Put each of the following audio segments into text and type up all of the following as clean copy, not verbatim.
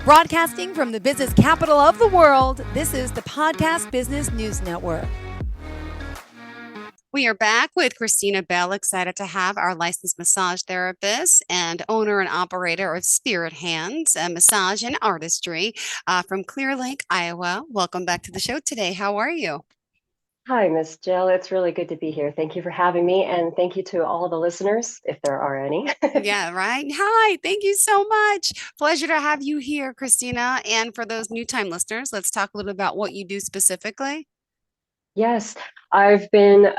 Broadcasting from the business capital of the world, this is the Podcast Business News Network. We are back with Christina Bell, excited to have our licensed massage therapist and owner and operator of Spirit Hands, Massage and Artistry from Clear Lake, Iowa. Welcome back to the show today. How are you? Hi, Miss Jill. It's really good to be here. Thank you for having me, and thank you to all the listeners, if there are any. Yeah, right. Hi, thank you so much. Pleasure to have you here, Christina. And for those new time listeners, let's talk a little about what you do specifically. Yes, I've been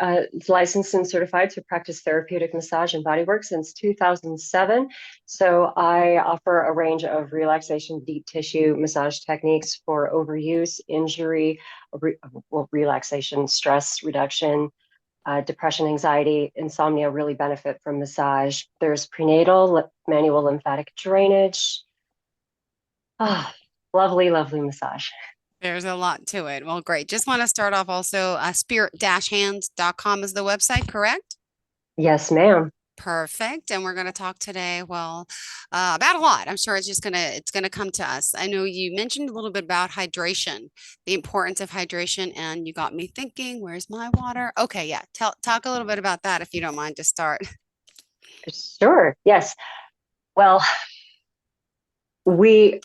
licensed and certified to practice therapeutic massage and bodywork since 2007. So I offer a range of relaxation, deep tissue massage techniques for overuse, injury, relaxation, stress reduction, depression, anxiety, insomnia really benefit from massage. There's prenatal, manual lymphatic drainage. Ah, lovely, lovely massage. There's a lot to it. Well, great. Just want to start off also, spirit-hands.com is the website, correct? Yes, ma'am. Perfect. And we're going to talk today, about a lot. I'm sure it's gonna come to us. I know you mentioned a little bit about hydration, the importance of hydration, and you got me thinking, where's my water? Okay, yeah. Talk a little bit about that if you don't mind to start. Sure. Yes. Well, we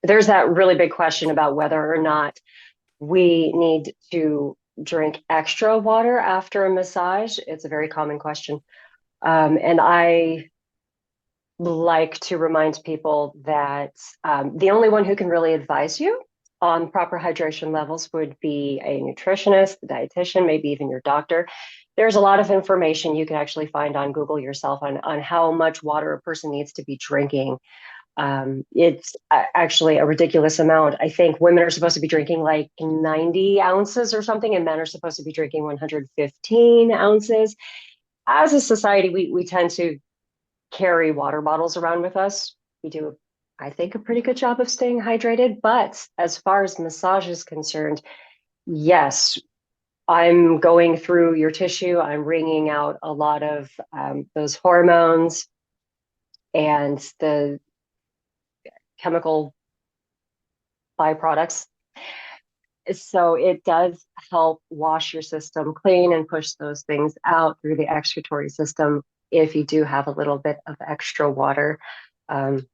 there's that really big question about whether or not we need to drink extra water after a massage. It's a very common question. And I like to remind people that the only one who can really advise you on proper hydration levels would be a nutritionist, a dietitian, maybe even your doctor. There's a lot of information you can actually find on Google yourself on how much water a person needs to be drinking. It's actually a ridiculous amount. I think women are supposed to be drinking like 90 ounces or something, and men are supposed to be drinking 115 ounces. As a society, we tend to carry water bottles around with us. We do, I think, a pretty good job of staying hydrated. But as far as massage is concerned, yes, I'm going through your tissue. I'm wringing out a lot of those hormones and the chemical byproducts. So it does help wash your system clean and push those things out through the excretory system if you do have a little bit of extra water. Um,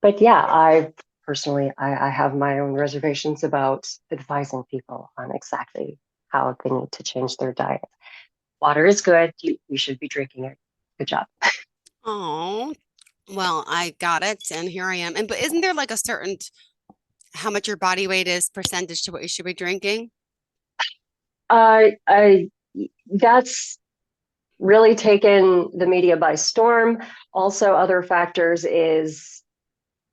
but yeah, I personally, I have my own reservations about advising people on exactly how they need to change their diet. Water is good. You should be drinking it. Good job. Oh, well, I got it, and here I am. And but isn't there like a certain how much your body weight is percentage to what you should be drinking? I that's really taken the media by storm. Also, other factors is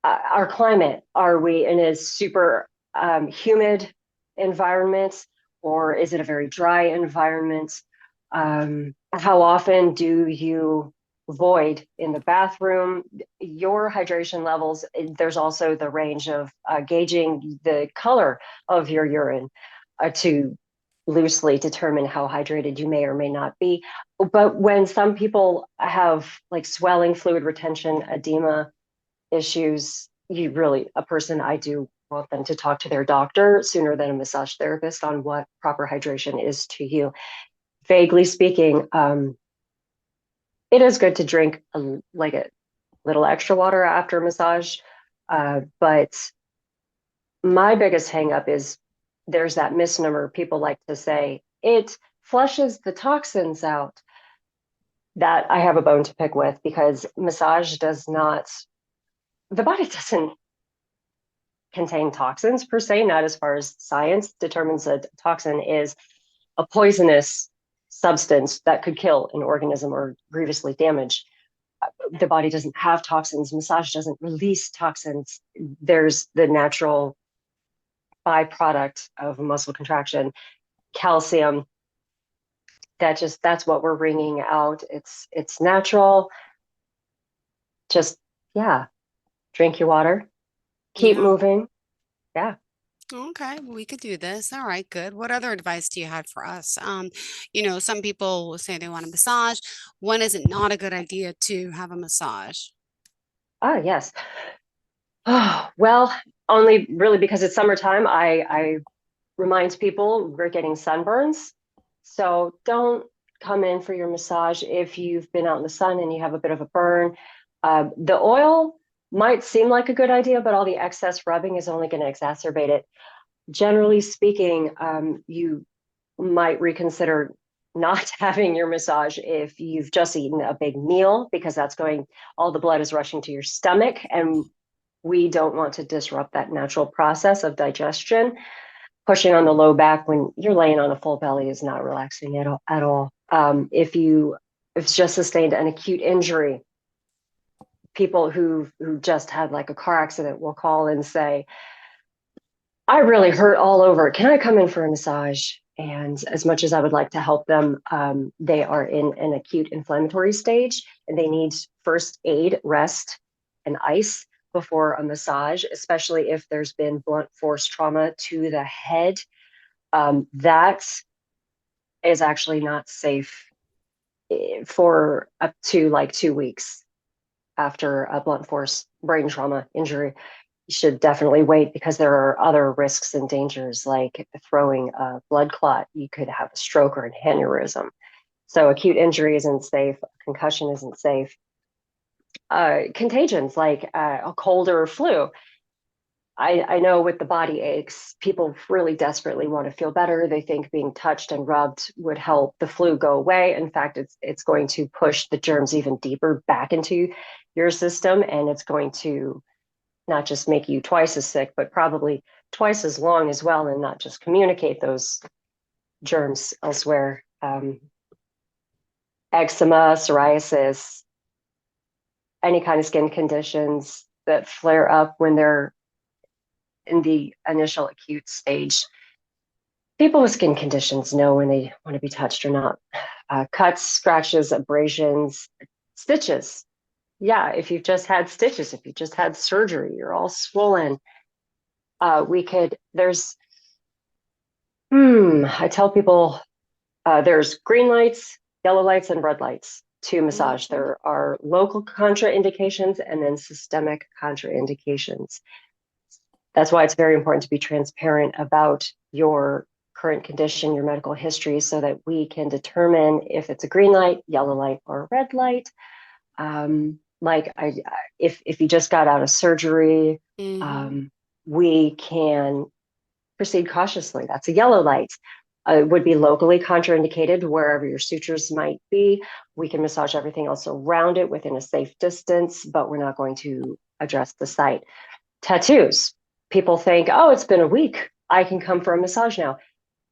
our climate. Are we in a super humid environment, or is it a very dry environment? How often do you void in the bathroom? Your hydration levels, there's also the range of gauging the color of your urine to loosely determine how hydrated you may or may not be. But when some people have like swelling, fluid retention, edema issues, a person, I do want them to talk to their doctor sooner than a massage therapist on what proper hydration is to you. Vaguely speaking, it is good to drink like a little extra water after a massage. But my biggest hangup is there's that misnomer. People like to say it flushes the toxins out. That I have a bone to pick with because massage does not, the body doesn't contain toxins per se, not as far as science determines a toxin is a poisonous substance that could kill an organism or grievously damage. The body doesn't have toxins. Massage doesn't release toxins. There's the natural byproduct of muscle contraction, calcium. That's what we're wringing out. It's natural. Just yeah, drink your water, keep Yeah. moving. Yeah. Okay, well, we could do this. All right, good. What other advice do you have for us? Some people will say they want a massage. When is it not a good idea to have a massage? Ah, yes. Oh, well, only really because it's summertime. I remind people we're getting sunburns. So don't come in for your massage if you've been out in the sun and you have a bit of a burn. The oil might seem like a good idea, but all the excess rubbing is only going to exacerbate it. Generally speaking, you might reconsider not having your massage if you've just eaten a big meal, because all the blood is rushing to your stomach, and we don't want to disrupt that natural process of digestion. Pushing on the low back when you're laying on a full belly is not relaxing at all. If it's just sustained an acute injury, people who just had like a car accident will call and say, I really hurt all over. Can I come in for a massage? And as much as I would like to help them, they are in an acute inflammatory stage and they need first aid, rest, and ice before a massage, especially if there's been blunt force trauma to the head. That is actually not safe for up to like 2 weeks after a blunt force brain trauma injury. You should definitely wait because there are other risks and dangers like throwing a blood clot. You could have a stroke or an aneurysm. So acute injury isn't safe. Concussion isn't safe. Contagions like a cold or a flu. I know with the body aches, people really desperately want to feel better. They think being touched and rubbed would help the flu go away. In fact, it's going to push the germs even deeper back into your system, and it's going to not just make you twice as sick, but probably twice as long as well, and not just communicate those germs elsewhere. Eczema, psoriasis, any kind of skin conditions that flare up when they're in the initial acute stage. People with skin conditions know when they want to be touched or not. Cuts, scratches, abrasions, stitches. Yeah, if you've just had stitches, if you just had surgery, you're all swollen. I tell people there's green lights, yellow lights, and red lights to massage. Mhm. There are local contraindications and then systemic contraindications. That's why it's very important to be transparent about your current condition, your medical history, so that we can determine if it's a green light, yellow light, or red light. If you just got out of surgery, Mhm. we can proceed cautiously. That's a yellow light. It would be locally contraindicated wherever your sutures might be. We can massage everything else around it within a safe distance, but we're not going to address the site. Tattoos. People think, oh, it's been a week. I can come for a massage now.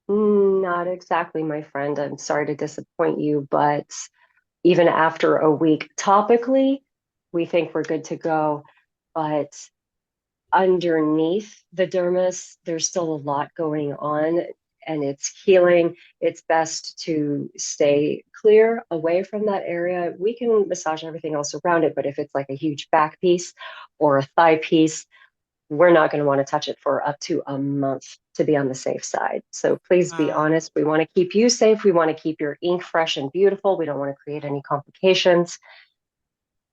Not exactly, my friend. I'm sorry to disappoint you, but even after a week, topically, we think we're good to go. But underneath the dermis, there's still a lot going on and it's healing. It's best to stay clear away from that area. We can massage everything else around it, but if it's like a huge back piece or a thigh piece, we're not going to want to touch it for up to a month to be on the safe side. So please be Wow. honest. We want to keep you safe. We want to keep your ink fresh and beautiful. We don't want to create any complications.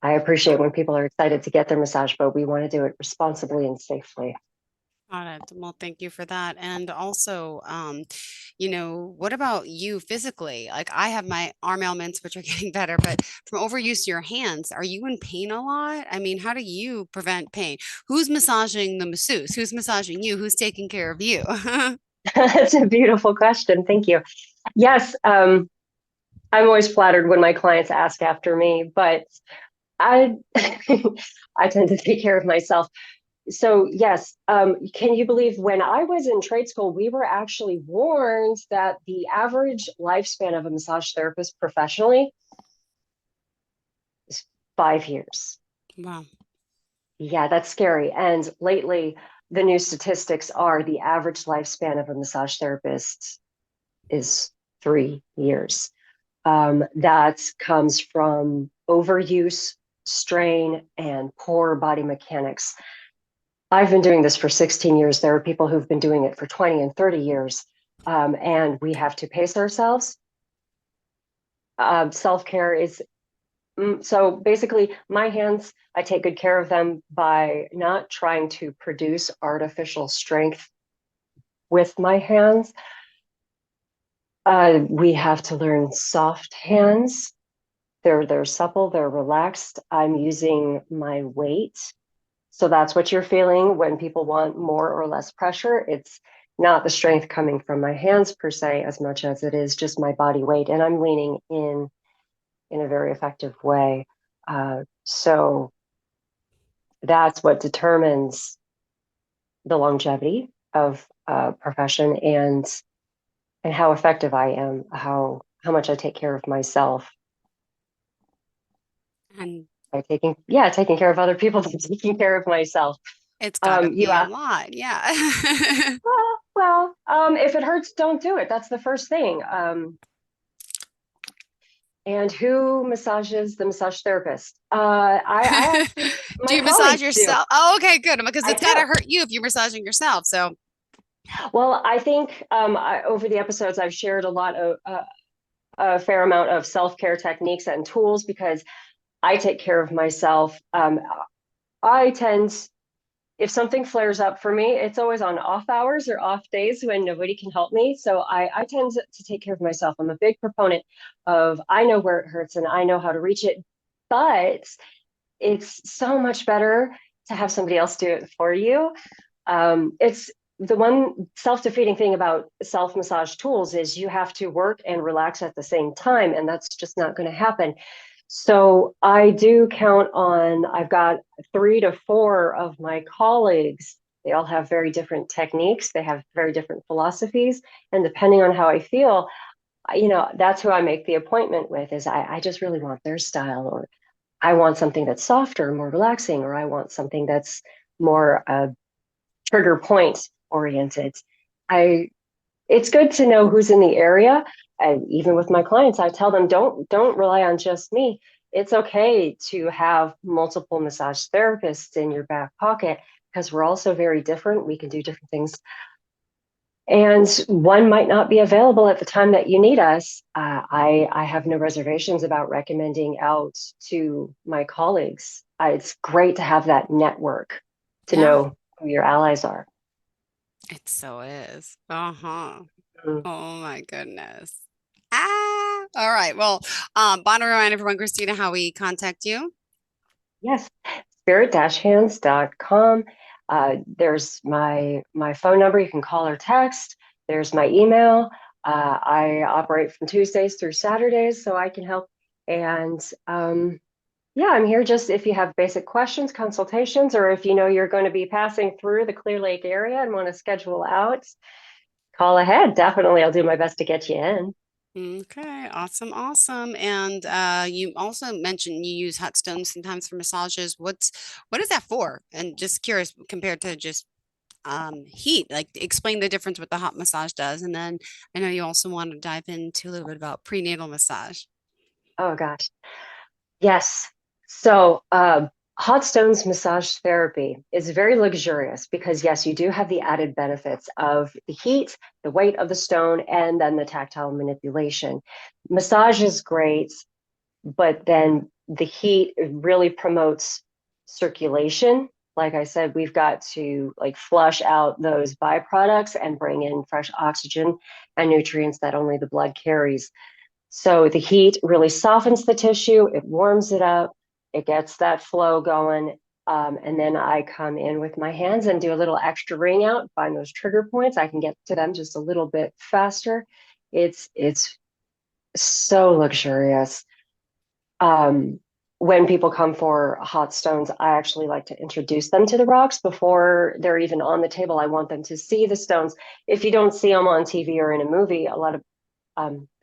I appreciate when people are excited to get their massage, but we want to do it responsibly and safely. Got it. Well, thank you for that. And also, what about you physically? Like I have my arm ailments, which are getting better, but from overuse to your hands, are you in pain a lot? I mean, how do you prevent pain? Who's massaging the masseuse? Who's massaging you? Who's taking care of you? That's a beautiful question. Thank you. Yes, I'm always flattered when my clients ask after me, but I I tend to take care of myself. So yes, can you believe when I was in trade school, we were actually warned that the average lifespan of a massage therapist professionally is 5 years. Wow. Yeah, that's scary. And lately, the new statistics are the average lifespan of a massage therapist is 3 years. That comes from overuse, strain, and poor body mechanics. I've been doing this for 16 years. There are people who've been doing it for 20 and 30 years. And we have to pace ourselves. Self care is So basically, my hands, I take good care of them by not trying to produce artificial strength with my hands. We have to learn soft hands. They're supple, they're relaxed. I'm using my weight. So that's what you're feeling when people want more or less pressure. It's not the strength coming from my hands per se, as much as it is just my body weight. And I'm leaning in a very effective way. So that's what determines the longevity of profession and how effective I am, how much I take care of myself And by taking care of other people, by taking care of myself. it's got to You be a asked, lot. Yeah. if it hurts, don't do it. That's the first thing. And who massages the massage therapist? I actually, Do my you massage colleagues do. yourself? Oh, okay, good. Because I it's got to do. hurt you if you're massaging yourself. So, Well, I think over the episodes, I've shared a fair amount of self-care techniques and tools because I take care of myself. I tend, if something flares up for me, it's always on off hours or off days when nobody can help me. So I tend to take care of myself. I'm a big proponent of I know where it hurts and I know how to reach it, but it's so much better to have somebody else do it for you. It's the one self-defeating thing about self-massage tools is you have to work and relax at the same time, and that's just not going to happen. So I do count on, I've got 3 to 4 of my colleagues. They all have very different techniques. They have very different philosophies. And depending on how I feel, that's who I make the appointment with is I just really want their style, or I want something that's softer, more relaxing, or I want something that's more trigger point oriented. I It's good to know who's in the area. And even with my clients, I tell them don't rely on just me. It's okay to have multiple massage therapists in your back pocket because we're all so very different. We can do different things. And one might not be available at the time that you need us. I have no reservations about recommending out to my colleagues. It's great to have that network to yeah, know who your allies are. it so is. Uh-huh. Mm. Oh my goodness. Ah, all right. Well, want to remind everyone, Christina, how we contact you. Yes, spirit-hands.com. There's my phone number. You can call or text. There's my email. I operate from Tuesdays through Saturdays, so I can help. And yeah, I'm here just if you have basic questions, consultations, or if you know you're going to be passing through the Clear Lake area and want to schedule out, call ahead. Definitely, I'll do my best to get you in. Okay, awesome, awesome. And you also mentioned you use hot stones sometimes for massages. What is that for? And just curious compared to just heat, like explain the difference what the hot massage does. And then I know you also want to dive into a little bit about prenatal massage. Oh gosh. Yes. So, hot stones massage therapy is very luxurious because, yes, you do have the added benefits of the heat, the weight of the stone, and then the tactile manipulation. Massage is great, but then the heat really promotes circulation. Like I said, we've got to like flush out those byproducts and bring in fresh oxygen and nutrients that only the blood carries. So the heat really softens the tissue, it warms it up, it gets that flow going. And then I come in with my hands and do a little extra ring out, find those trigger points. I can get to them just a little bit faster. It's so luxurious. Um, when people come for hot stones, I actually like to introduce them to the rocks before they're even on the table. I want them to see the stones. If you don't see them on TV or in a movie, a lot of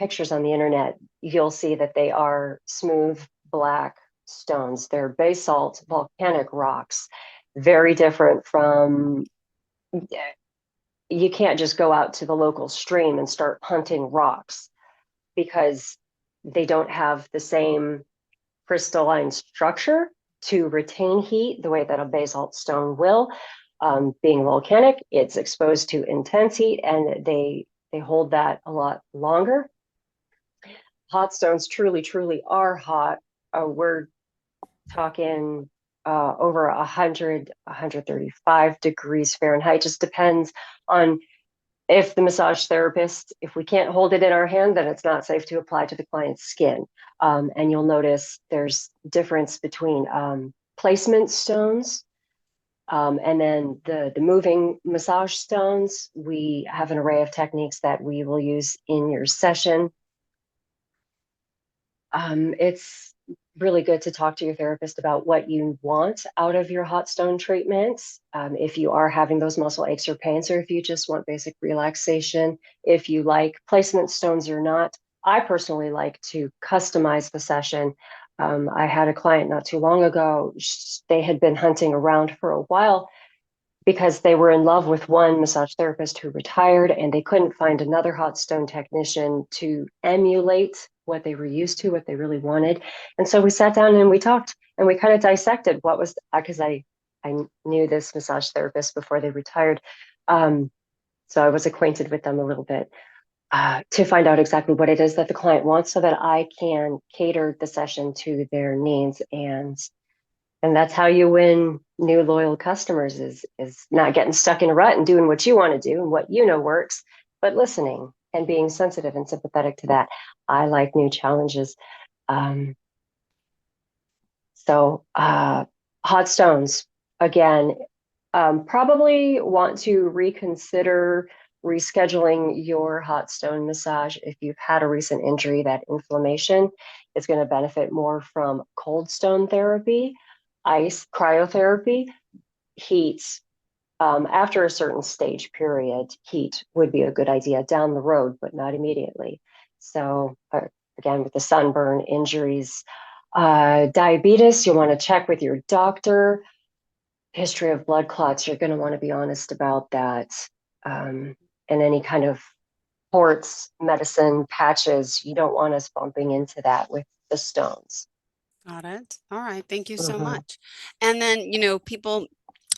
pictures on the internet, you'll see that they are smooth black stones. They're basalt volcanic rocks, very different from, you can't just go out to the local stream and start hunting rocks because they don't have the same crystalline structure to retain heat the way that a basalt stone will. Being volcanic, it's exposed to intense heat and they hold that a lot longer. Hot stones truly, truly are hot, we're talking over 100, 135 degrees Fahrenheit. Just depends on if the massage therapist, if we can't hold it in our hand, then it's not safe to apply to the client's skin. And you'll notice there's difference between placement stones and then the moving massage stones. We have an array of techniques that we will use in your session. It's really good to talk to your therapist about what you want out of your hot stone treatments. If you are having those muscle aches or pains, or if you just want basic relaxation, if you like placement stones or not. I personally like to customize the session. I had a client not too long ago. They had been hunting around for a while because they were in love with one massage therapist who retired, and they couldn't find another hot stone technician to emulate what they were used to, what they really wanted. And so we sat down and we talked, and we kind of dissected what was, because I knew this massage therapist before they retired. So I was acquainted with them a little bit to find out exactly what it is that the client wants so that I can cater the session to their needs. And that's how you win new loyal customers is not getting stuck in a rut and doing what you want to do and what you know works, but listening and being sensitive and sympathetic to that. I like new challenges. Hot stones, again, probably want to reconsider rescheduling your hot stone massage if you've had a recent injury. That inflammation is going to benefit more from cold stone therapy, ice, cryotherapy, heat. After a certain stage period, heat would be a good idea down the road, but not immediately. So again, with the sunburn injuries, diabetes, you'll want to check with your doctor. History of blood clots, you're going to want to be honest about that. And any kind of ports, medicine, patches, you don't want us bumping into that with the stones. Got it. All right. Thank you so Mhm. much. And then, people,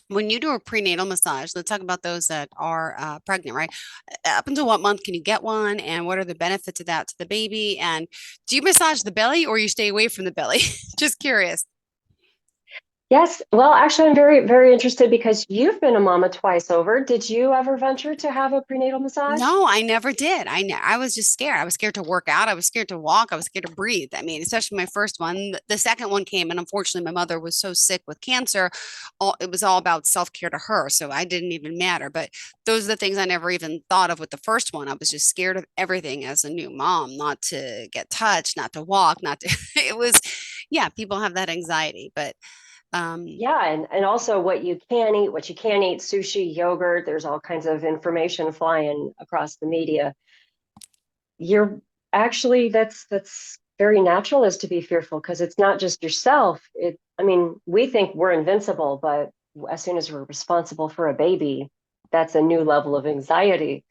when you do a prenatal massage, let's talk about those that are pregnant, right? Up until what month can you get one? And what are the benefits of that to the baby? And do you massage the belly or you stay away from the belly? Just curious. Yes. Well, actually, I'm very, very interested because you've been a mama twice over. Did you ever venture to have a prenatal massage? No, I never did. I was just scared. I was scared to work out. I was scared to walk. I was scared to breathe. I mean, especially my first one. The second one came, and unfortunately, my mother was so sick with cancer. It was all about self-care to her, so I didn't even matter. But those are the things I never even thought of with the first one. I was just scared of everything as a new mom, not to get touched, not to walk, not to. It was, yeah, people have that anxiety, but Yeah, and also what you can eat, what you can't eat, sushi, yogurt, there's all kinds of information flying across the media. You're actually that's very natural is to be fearful because it's not just yourself. I mean, we think we're invincible, but as soon as we're responsible for a baby, that's a new level of anxiety.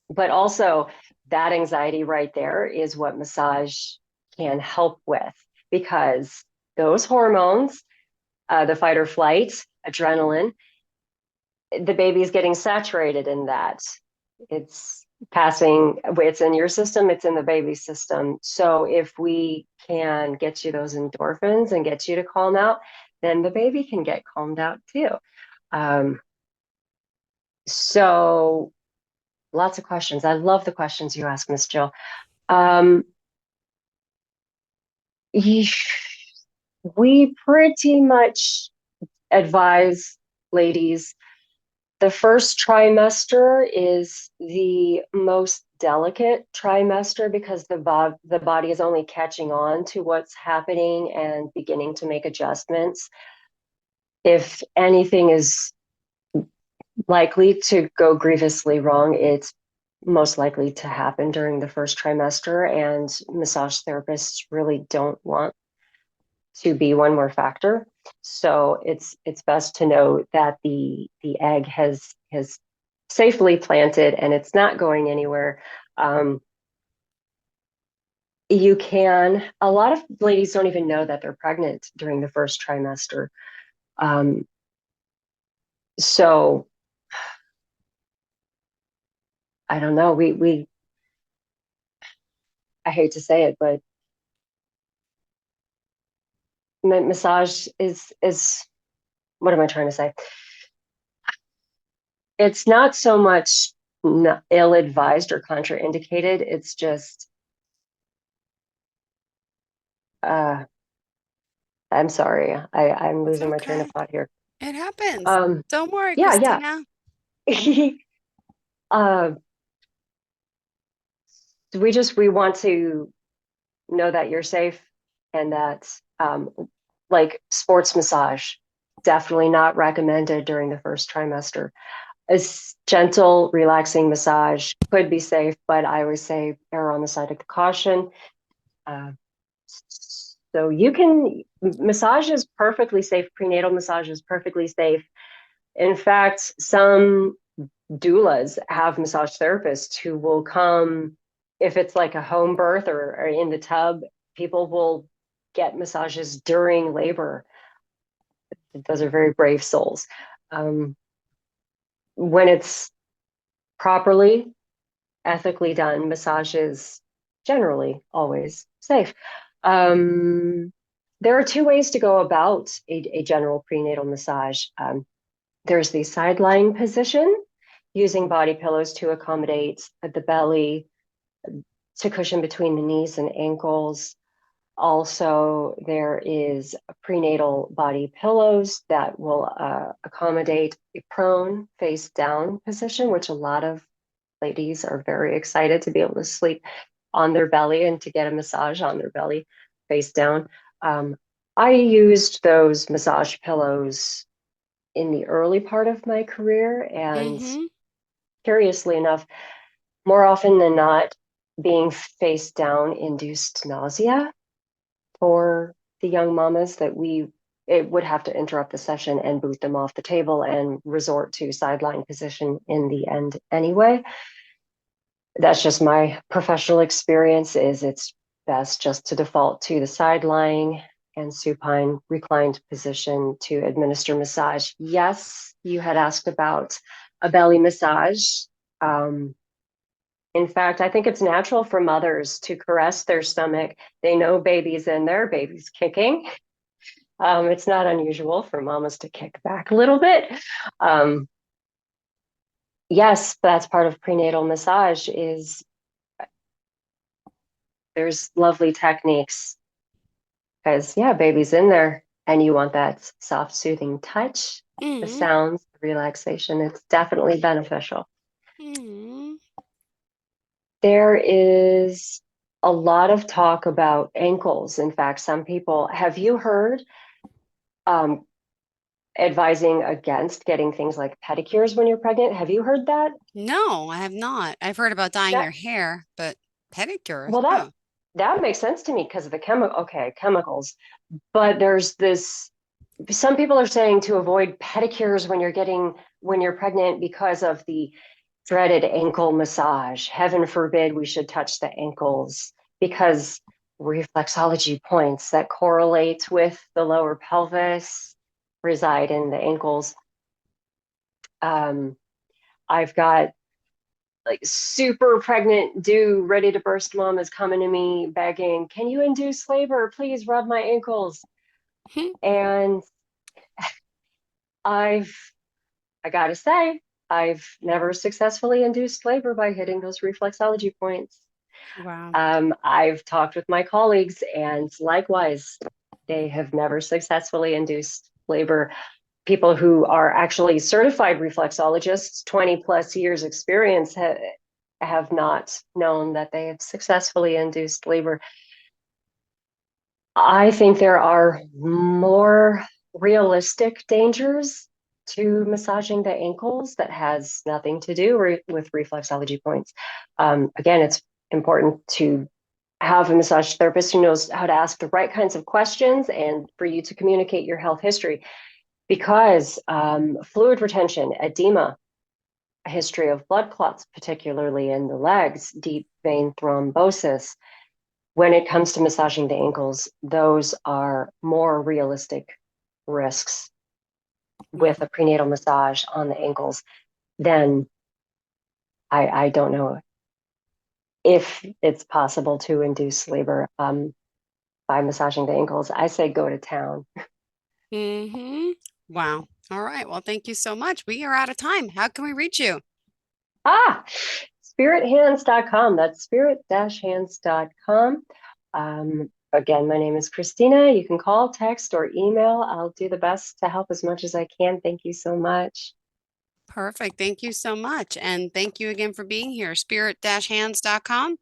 But also that anxiety right there is what massage can help with because those hormones, the fight or flight, adrenaline, the baby's getting saturated in that. It's passing, it's in your system, it's in the baby's system. So if we can get you those endorphins and get you to calm out, then the baby can get calmed out too. Um, so lots of questions. I love the questions you ask, Miss Jill. Um, we pretty much advise ladies. The first trimester is the most delicate trimester because the body is only catching on to what's happening and beginning to make adjustments. If anything is likely to go grievously wrong, it's most likely to happen during the first trimester, and massage therapists really don't want to be one more factor. So it's best to know that the egg has safely planted and it's not going anywhere. You can, a lot of ladies don't even know that they're pregnant during the first trimester. Um, so I don't know. I hate to say it, but massage is what am I trying to say? It's not so much ill-advised or contraindicated. It's just uh I'm sorry. I'm It's losing my train of okay. thought here. It happens. Um Don't worry, yeah, Christina. yeah. uh we want to know that you're safe and that like sports massage definitely not recommended during the first trimester. A gentle, relaxing massage could be safe, but I always say err on the side of caution. Uh, so you can massage is perfectly safe. Prenatal massage is perfectly safe. In fact, some doulas have massage therapists who will come if it's like a home birth or in the tub. People will get massages during labor. Those are very brave souls. Um, when it's properly, ethically done, massage is generally always safe. Um, there are two ways to go about a general prenatal massage. There's the side lying position, using body pillows to accommodate the belly, to cushion between the knees and ankles. Also, there is prenatal body pillows that will accommodate a prone face down position, which a lot of ladies are very excited to be able to sleep on their belly and to get a massage on their belly face down. Um, I used those massage pillows in the early part of my career, and Mm-hmm. curiously enough, more often than not, being face down induced nausea for the young mamas that we it would have to interrupt the session and boot them off the table and resort to sideline position in the end anyway. That's just my professional experience is it's best just to default to the side lying and supine reclined position to administer massage. Yes, you had asked about a belly massage. Um, in fact, I think it's natural for mothers to caress their stomach. They know baby's in there, baby's kicking. It's not unusual for mamas to kick back a little bit. Um, yes, that's part of prenatal massage is there's lovely techniques because yeah, baby's in there and you want that soft, soothing touch, the Mm-hmm. sounds, the relaxation. It's definitely beneficial. Mm-hmm. There is a lot of talk about ankles. In fact, some people, have you heard um, advising against getting things like pedicures when you're pregnant? Have you heard that? No, I have not. I've heard about dyeing That your hair, but pedicures, well, that no. that makes sense to me because of the chemicals. But there's this. Some people are saying to avoid pedicures when you're pregnant because of the dreaded ankle massage. Heaven forbid we should touch the ankles because reflexology points that correlate with the lower pelvis reside in the ankles. Um, I've got like super pregnant, due, ready to burst mom is coming to me begging, "Can you induce labor? Please rub my ankles." And I've, I gotta say, I've never successfully induced labor by hitting those reflexology points. Wow. I've talked with my colleagues, and likewise, they have never successfully induced labor. People who are actually certified reflexologists, 20 plus years experience, have not known that they have successfully induced labor. I think there are more realistic dangers to massaging the ankles that has nothing to do with reflexology points. Again, it's important to have a massage therapist who knows how to ask the right kinds of questions and for you to communicate your health history because fluid retention, edema, a history of blood clots, particularly in the legs, deep vein thrombosis. When it comes to massaging the ankles, those are more realistic risks with a prenatal massage on the ankles than I don't know if it's possible to induce labor. by massaging the ankles, I say go to town. Wow. All right. Well, thank you so much. We are out of time. How can we reach you? Spirithands.com. That's spirit-hands.com. Again, my name is Christina. You can call, text, or email. I'll do the best to help as much as I can. Thank you so much. Perfect. Thank you so much. And thank you again for being here. Spirit-hands.com.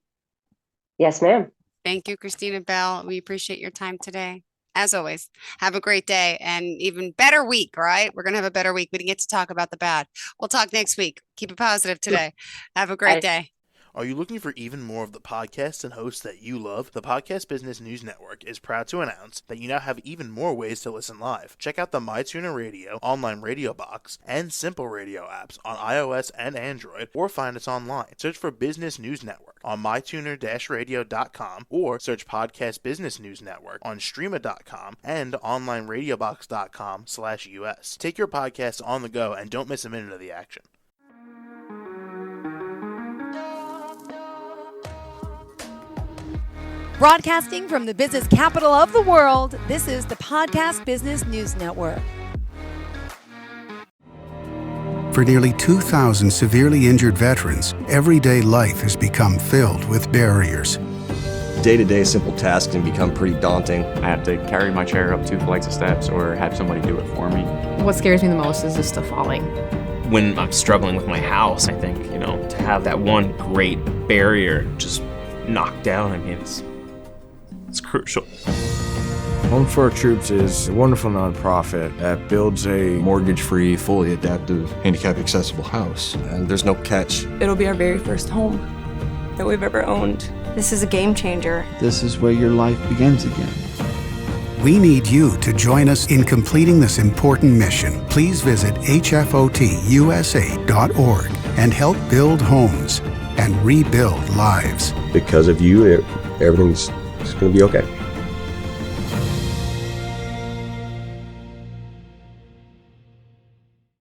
Yes, ma'am. Thank you, Christina Bell. We appreciate your time today. As always, have a great day and even better week, all right? We're going to have a better week. We didn't get to talk about the bad. We'll talk next week. Keep it positive today. Have a great day. Are you looking for even more of the podcasts and hosts that you love? The Podcast Business News Network is proud to announce that you now have even more ways to listen live. Check out the MyTuner Radio, online radio box, and Simple Radio apps on iOS and Android, or find us online. Search for Business News Network on mytuner-radio.com, or search Podcast Business News Network on streama.com and onlineradiobox.com/US. Take your podcast on the go and don't miss a minute of the action. Broadcasting from the business capital of the world, this is the Podcast Business News Network. For nearly 2,000 severely injured veterans, everyday life has become filled with barriers. Day-to-day simple tasks can become pretty daunting. I have to carry my chair up 2 flights of steps or have somebody do it for me. What scares me the most is just the falling. When I'm struggling with my house, I think, to have that one great barrier just knocked down, it's crucial. Home for Our Troops is a wonderful nonprofit that builds a mortgage-free, fully adaptive, handicap-accessible house. And there's no catch. It'll be our very first home that we've ever owned. This is a game changer. This is where your life begins again. We need you to join us in completing this important mission. Please visit hfotusa.org and help build homes and rebuild lives. Because of you, everything's going to be okay.